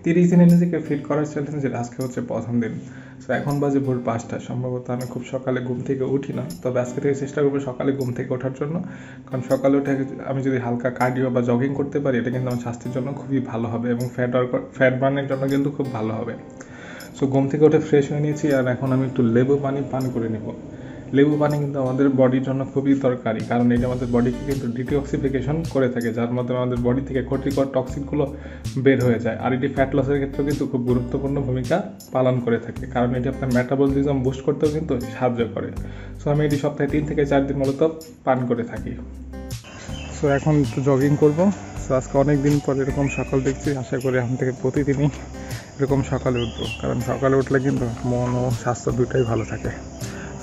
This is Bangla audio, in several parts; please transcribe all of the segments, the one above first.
30 দিনে নিজেকে ফিট করার চ্যালেঞ্জের আজকে হচ্ছে প্রথম দিন। সো এখন বাজে ভোর 5টা। সম্ভবত আমি খুব সকালে ঘুম থেকে উঠি না, তবে আজকে থেকে চেষ্টা করবো সকালে ঘুম থেকে ওঠার জন্য। কারণ সকালে উঠে আমি যদি হালকা কার্ডিও বা জগিং করতে পারি, এটা কিন্তু আমার স্বাস্থ্যের জন্য খুবই ভালো হবে এবং ফ্যাট বার্নের জন্য কিন্তু খুব ভালো হবে। সো ঘুম থেকে উঠে ফ্রেশ হয়ে নিয়েছি, আর এখন আমি একটু লেবু পানি পান করে নেব। লেবু পানি কিন্তু আমাদের বডির জন্য খুবই দরকারি, কারণ এটা আমাদের বডিকে কিন্তু ডিটক্সিফিকেশন করে থাকে, যার মাধ্যমে আমাদের বডি থেকে ক্ষতিকর টক্সিনগুলো বের হয়ে যায়। আর এটি ফ্যাট লসের ক্ষেত্রেও কিন্তু খুব গুরুত্বপূর্ণ ভূমিকা পালন করে থাকে, কারণ এটি আপনার মেটাবলিজম বুস্ট করতেও কিন্তু সাহায্য করে। সো আমি এটি সপ্তাহে 3 থেকে 4 দিন মূলত পান করে থাকি। সো এখন একটু জগিং করবো। সো আজকে অনেক দিন পর এরকম সকাল দেখছি, আশা করি এখন থেকে প্রতিদিনই এরকম সকালে উঠবো, কারণ সকালে উঠলে কিন্তু মন ও স্বাস্থ্য দুটোই ভালো থাকে।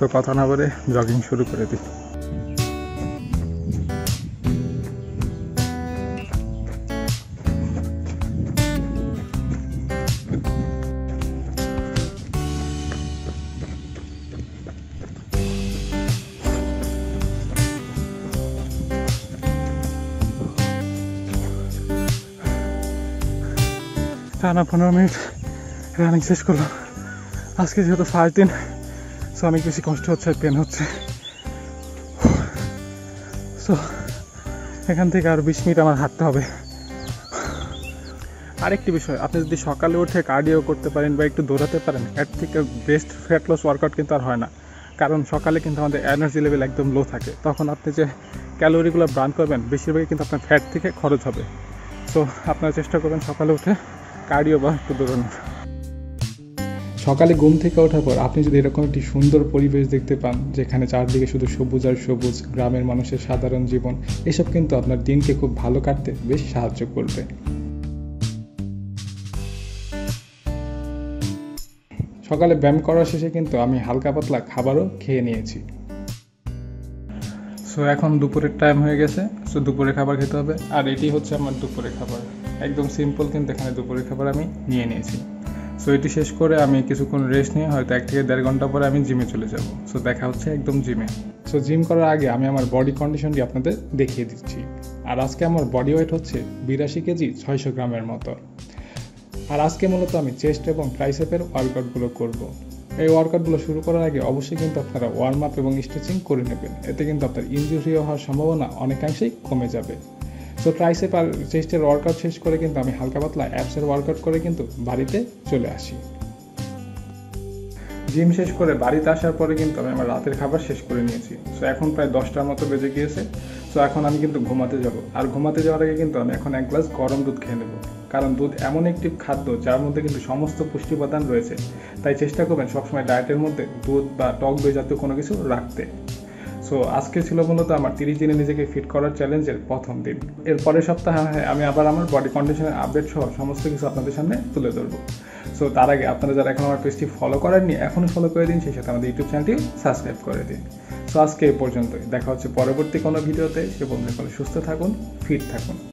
তো কথা না বলে জগিং শুরু করে দিই। টানা 15 মিনিট রানিং শেষ করলাম। আজকে যেহেতু ফার্স্ট দিন, সো অনেক বেশি কষ্ট হচ্ছে, পেন হচ্ছে। সো এখান থেকে আর 20 মিনিট আমার হাঁটতে হবে। আরেকটি বিষয়, আপনি যদি সকালে উঠে কার্ডিও করতে পারেন বা একটু দৌড়াতে পারেন, এর থেকে বেস্ট ফ্যাট লস ওয়ার্কআউট কিন্তু আর হয় না। কারণ সকালে কিন্তু আমাদের এনার্জি লেভেল একদম লো থাকে, তখন আপনি যে ক্যালোরিগুলো বার্ন করবেন বেশিরভাগই কিন্তু আপনার ফ্যাট থেকে খরচ হবে। সো আপনারা চেষ্টা করবেন সকালে উঠে কার্ডিও বা একটু দৌড়ানোর। সকালে ঘুম থেকে ওঠার পর আপনি যদি এরকম একটি সুন্দর পরিবেশ দেখতে পান, যেখানে চারদিকে শুধু সবুজ আর সবুজ, গ্রামের মানুষের সাধারণ জীবন, এসব কিন্তু আপনার দিনকে খুব ভালো কাটতে বেশ সাহায্য করবে। সকালে ব্যায়াম করার শেষে কিন্তু আমি হালকা পাতলা খাবারও খেয়ে নিয়েছি। সো এখন দুপুরের টাইম হয়ে গেছে। সো দুপুরে খাবার খেতে হবে, আর এটি হচ্ছে আমার দুপুরে খাবার। একদম সিম্পল, কিন্তু এখানে দুপুরের খাবার আমি নিয়ে নিয়েছি। সো এটি শেষ করে আমি কিছুক্ষণ রেস্ট নিয়ে হয়তো 1 থেকে 1.5 ঘন্টা পরে আমি জিমে চলে যাব। সো দেখা হচ্ছে একদম জিমে। সো জিম করার আগে আমি আমার বডি কন্ডিশনটি আপনাদের দেখিয়ে দিচ্ছি। আর আজকে আমার বডি ওয়েট হচ্ছে 82 কেজি 600 গ্রামের মতো। আর আজকে মূলত আমি চেস্ট এবং ট্রাইসেপের ওয়ার্কআউটগুলো করব। এই ওয়ার্কআউটগুলো শুরু করার আগে অবশ্যই কিন্তু আপনারা ওয়ার্ম আপ এবং স্ট্রেচিং করে নেবেন, এতে কিন্তু আপনার ইনজুরি হওয়ার সম্ভাবনা অনেকাংশেই কমে যাবে। সো ট্রাইসেপ আর চেস্টের ওয়ার্কআউট শেষ করে কিন্তু আমি হালকা পাতলা অ্যাপসের ওয়ার্কআউট করে কিন্তু বাড়িতে চলে আসি। জিম শেষ করে বাড়িতে আসার পরে কিন্তু আমি আমার রাতের খাবার শেষ করে নিয়েছি। সো এখন প্রায় 10টার মতো বেজে গিয়েছে। সো এখন আমি কিন্তু ঘুমাতে যাব, আর ঘুমাতে যাওয়ার আগে কিন্তু আমি এখন 1 গ্লাস গরম দুধ খেয়ে নেব, কারণ দুধ এমন একটি খাদ্য যার মধ্যে কিন্তু সমস্ত পুষ্টি উপাদান রয়েছে। তাই চেষ্টা করবেন সবসময় ডায়েটের মধ্যে দুধ বা টক দই জাতীয় কোনো কিছু রাখতে। সো আজকে ছিল মূলত আমার 30 দিনে নিজেকে ফিট করার চ্যালেঞ্জের প্রথম দিন। এর পরের সপ্তাহে আমি আবার আমার বডি কন্ডিশনের আপডেট সহ সমস্ত কিছু আপনাদের সামনে তুলে ধরবো। সো তার আগে আপনারা যারা এখন আমার পেজটি ফলো করেননি, এখনই ফলো করে দিন, সেই সাথে আমাদের ইউটিউব চ্যানেলটি সাবস্ক্রাইব করে দিন। সো আজকে এই পর্যন্তই, দেখা হচ্ছে পরবর্তী কোনো ভিডিওতে। সে বন্ধু সুস্থ থাকুন, ফিট থাকুন।